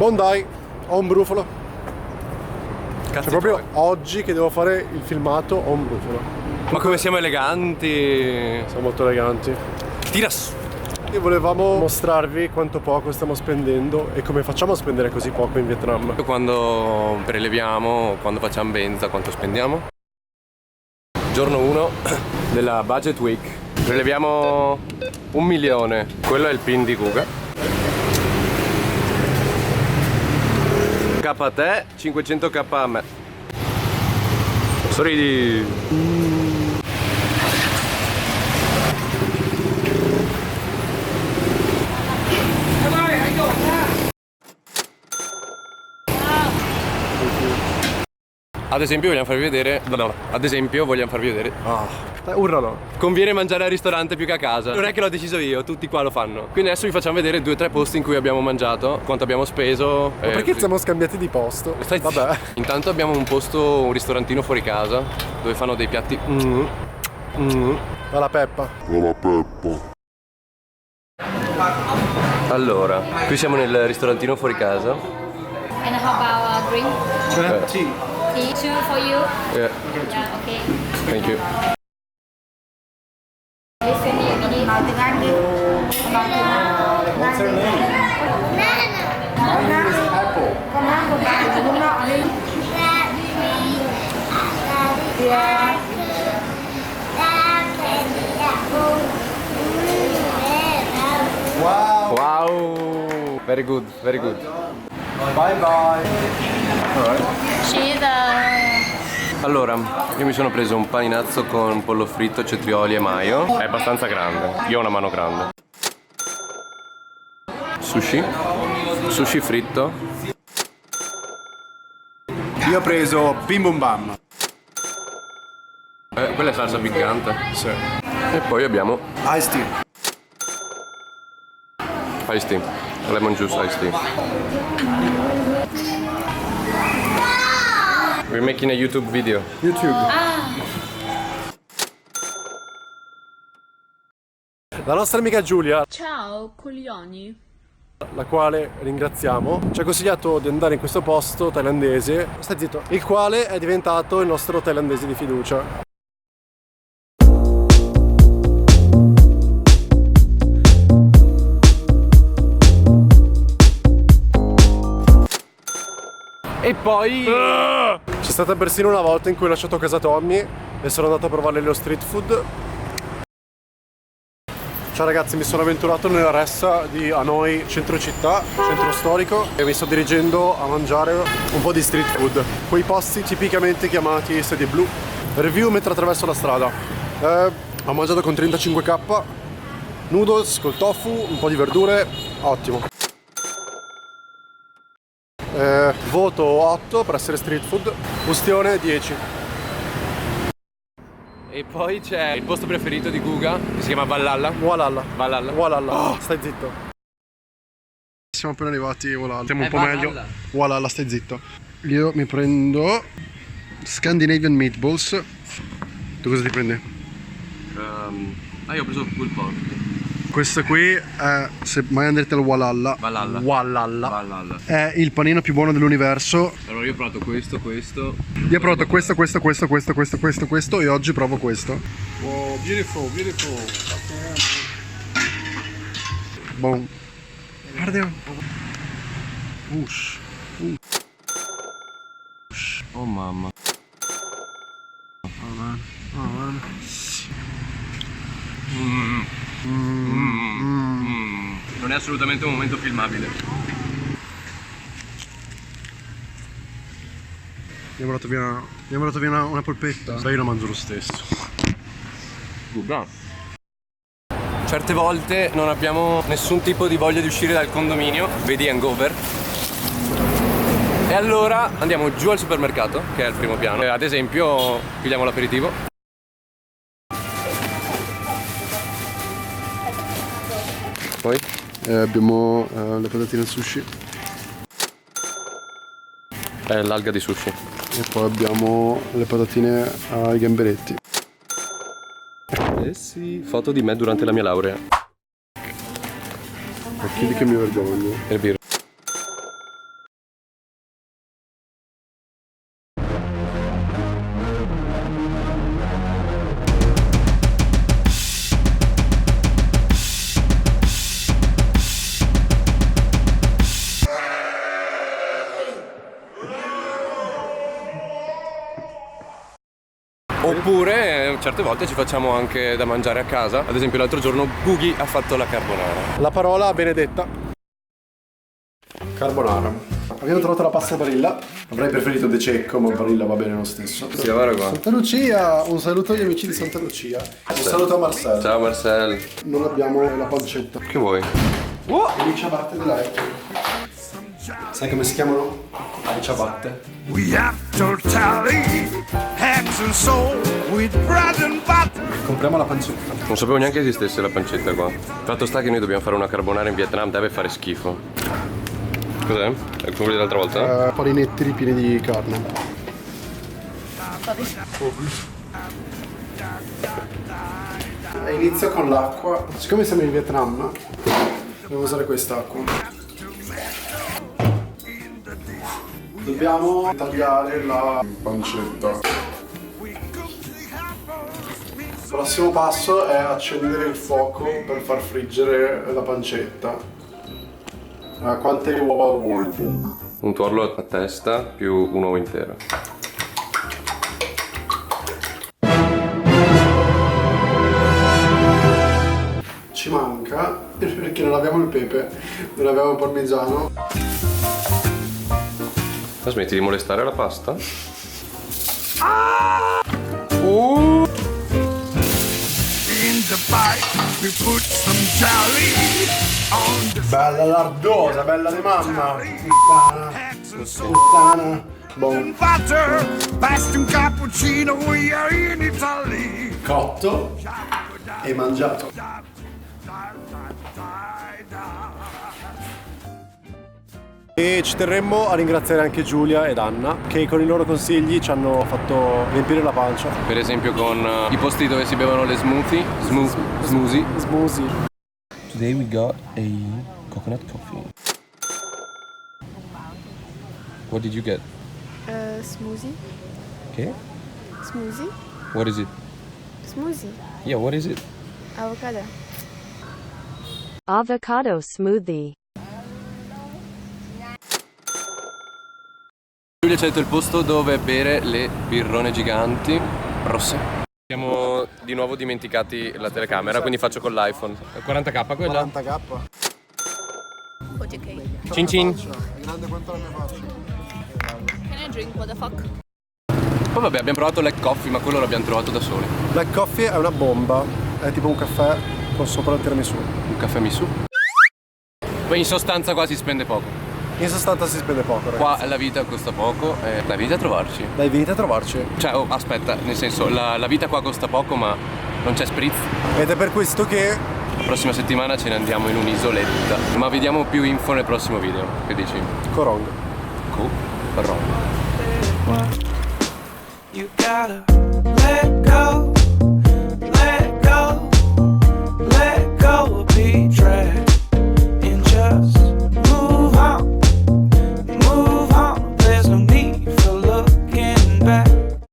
Bondi, ho un brufolo. Cazzo, Cioè proprio oggi che devo fare il filmato ho un brufolo. Ma come siamo eleganti. Siamo molto eleganti. Tira su. E volevamo mostrarvi quanto poco stiamo spendendo e come facciamo a spendere così poco in Vietnam. Quando preleviamo, quando facciamo benza, quanto spendiamo? Giorno 1 della Budget Week. Preleviamo 1 milione. Quello è il pin di Guga. K a te, 500k a me. Sorridi. Ad esempio vogliamo farvi vedere. Urlalo. Conviene mangiare al ristorante più che a casa. Non è che l'ho deciso io, tutti qua lo fanno. Quindi adesso vi facciamo vedere 2 o 3 posti in cui abbiamo mangiato, quanto abbiamo speso. Ma perché siamo scambiati di posto? Vabbè. Intanto abbiamo un posto, un ristorantino fuori casa, dove fanno dei piatti. Alla Peppa. Allora, qui siamo nel ristorantino fuori casa. And how about drink? Tea. Tea, 2 for you. Yeah, Yeah, okay. thank you. Listen, you need What's her name? My name is Apple. Wow. Wow, very good, very good. Bye bye. Alright. she's Allora, io mi sono preso un paninazzo con pollo fritto, cetrioli e mayo. È abbastanza grande, io ho una mano grande. Sushi fritto. Io ho preso Bim Bum Bam. Quella è salsa piccante. Sì. E poi abbiamo Ice Tea. iced tea, lemon juice iced tea. We're making a YouTube video. YouTube. La nostra amica Giulia, Ciao, coglioni. la quale ringraziamo, ci ha consigliato di andare in questo posto thailandese, stai zitto, il quale è diventato il nostro thailandese di fiducia. E poi C'è stata persino una volta in cui ho lasciato a casa Tommy e sono andato a provare lo street food. Ciao ragazzi, mi sono avventurato nella ressa di Hanoi, centro città, centro storico, e mi sto dirigendo a mangiare un po' di street food. Quei posti tipicamente chiamati sedie blu. Review mentre attraverso la strada. Ho mangiato con 35k, noodles col tofu, un po' di verdure, ottimo. Voto 8 per essere street food, ustione 10. E poi c'è il posto preferito di Guga, che si chiama Valhalla. Walhalla. Valhalla. Walhalla. Oh, stai zitto. Siamo appena arrivati a Walhalla. Siamo un po' Valhalla. meglio. Walhalla, stai zitto. Io mi prendo Scandinavian Meatballs. Tu cosa ti prendi? Io ho preso full pork. Questo qui è, se mai andrete al Walhalla, Valhalla. è il panino più buono dell'universo. Allora io ho provato questo. Io ho provato questo e oggi provo questo. Oh, beautiful. Boom. Guarda. Ush. Oh mamma. Oh man. Non è assolutamente un momento filmabile. Mi è venuto via una polpetta. Beh, io lo mangio lo stesso. Guga. Certe volte non abbiamo nessun tipo di voglia di uscire dal condominio, vedi hangover. E allora andiamo giù al supermercato, che è al primo piano. Ad esempio, pigliamo l'aperitivo. Poi Abbiamo le patatine al sushi l'alga di sushi. e poi abbiamo le patatine ai gamberetti. Eh sì, foto di me durante la mia laurea. Ma chiedi che mi vergogno. E birra. certe volte ci facciamo anche da mangiare a casa. Ad esempio l'altro giorno Bughi ha fatto la carbonara. La parola benedetta. Carbonara. Abbiamo trovato la pasta Barilla. Avrei preferito De Cecco, ma Barilla va bene lo stesso. Sì, guarda qua. Santa Lucia, un saluto agli amici di Santa Lucia. Un saluto a Marcel. Ciao Marcel. Non abbiamo la pancetta. Che vuoi? Le ciabatte della Ecco. Sai come si chiamano? Le ciabatte. We have to tally hands and soul with bread and butter. Compriamo la pancetta. Non sapevo neanche esistesse la pancetta qua. Fatto sta che noi dobbiamo fare una carbonara in Vietnam, deve fare schifo. Cos'è? È come dell'altra volta? Palinetti ripieni di carne. Inizio con l'acqua. Siccome siamo in Vietnam, devo usare quest'acqua. Dobbiamo tagliare la pancetta. Il prossimo passo è accendere il fuoco per far friggere la pancetta. Quante uova vuoi? Un tuorlo a testa più un uovo intero. Ci manca perché non abbiamo il pepe, non abbiamo il parmigiano. Ma smetti di molestare la pasta? In the bite, we put some jelly on the Bella lardosa, bella di mamma. Puttana, puttana. Buon. butter. Past and cappuccino, we are in Italy. Cotto e mangiato. E ci terremmo a ringraziare anche Giulia ed Anna che con i loro consigli ci hanno fatto riempire la pancia. Per esempio con i posti dove si bevono le smoothie. Smoothie. Smoothie. Today we got a coconut coffee. What did you get? Smoothie. Okay. Smoothie. What is it? Smoothie. Yeah, what is it? Avocado. Avocado smoothie. Giulia ci ha detto il posto dove bere le birrone giganti rosse. Siamo di nuovo dimenticati la telecamera, quindi faccio con l'iPhone. 40k quella? 40k. Cin cin. Grande quanto la mia faccia. Can I drink? What the fuck? Poi vabbè, abbiamo provato Black Coffee, ma quello l'abbiamo trovato da soli. Black Coffee è una bomba, è tipo un caffè con sopra il tiramisù. Un caffè misu. Poi in sostanza qua si spende poco. In sostanza si spende poco, ragazzi. Qua la vita costa poco e dai, venite a trovarci. Dai, venite a trovarci. Cioè, oh, aspetta, nel senso, la vita qua costa poco, ma non c'è spritz. Ed è per questo che La prossima settimana ce ne andiamo in un'isoletta. Ma vediamo più info nel prossimo video. Che dici? Corong. Però. You gotta let go.